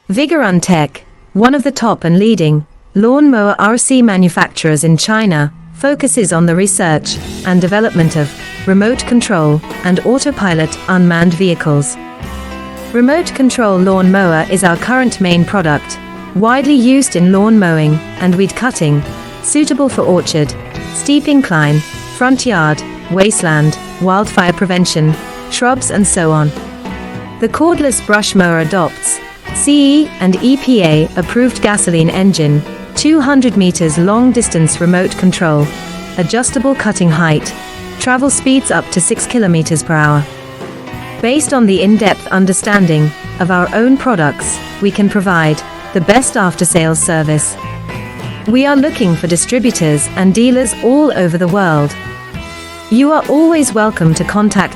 Vigorun Tech, one of the top and leading lawnmower RC manufacturers in China, focuses on the research and development of remote control and autopilot unmanned vehicles. Remote control lawnmower is our current main product, widely used in lawn mowing and weed cutting, suitable for orchard, steep incline, front yard, wasteland, wildfire prevention, shrubs and so on. The cordless brush mower adopts CE and EPA approved gasoline engine, 200 meters long distance remote control, adjustable cutting height, travel speeds up to 6 kilometers per hour. Based on the in-depth understanding of our own products, we can provide the best after-sales service. We are looking for distributors and dealers all over the world. You are always welcome to contact